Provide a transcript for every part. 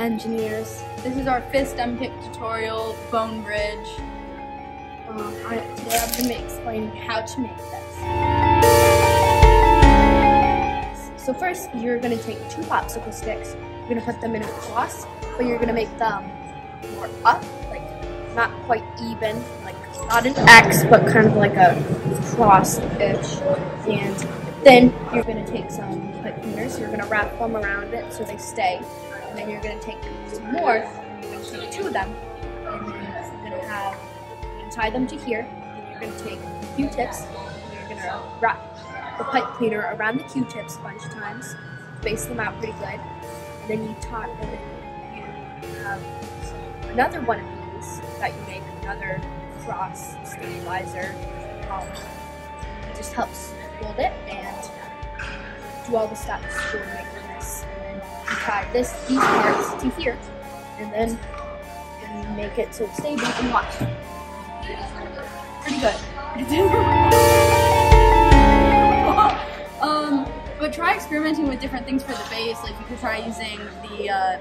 engineers. This is our 5th STEM kit tutorial, bone bridge. Today I'm going to be explaining how to make this. So first, you're going to take 2 popsicle sticks. You're going to put them in a cross, but you're going to make them more up, like not quite even, like not an X, but kind of like a cross-ish. And then you're going to take some pipe cleaners. You're going to wrap them around it so they stay. And then you're going to take some more. You're going to take 2 of them, and then you're going to tie them to here. And you're going to take Q-tips. You're going to wrap the pipe cleaner around the Q-tips a bunch of times, space them out pretty good. And then you have another one of these that you make, another cross stabilizer. It just helps hold it and do all the steps for making this. And then you tie these parts to here, and then you make it so it's stable and watch. Pretty good. But try experimenting with different things for the base. Like you could try using the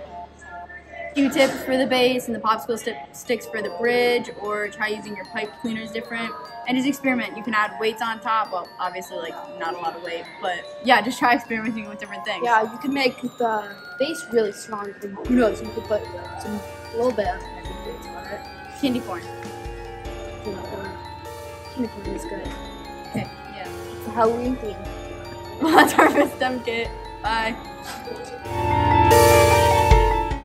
Q-tips for the base and the popsicle sticks for the bridge, or try using your pipe cleaners different. And just experiment. You can add weights on top. Well, obviously, like not a lot of weight, but yeah, just try experimenting with different things. Yeah, you can make the base really strong. And who knows? You could put a little bit of weights on it. Candy corn. Candy corn is good. Okay. Yeah. It's a Halloween theme. Well, that's our 5th STEM kit. Bye.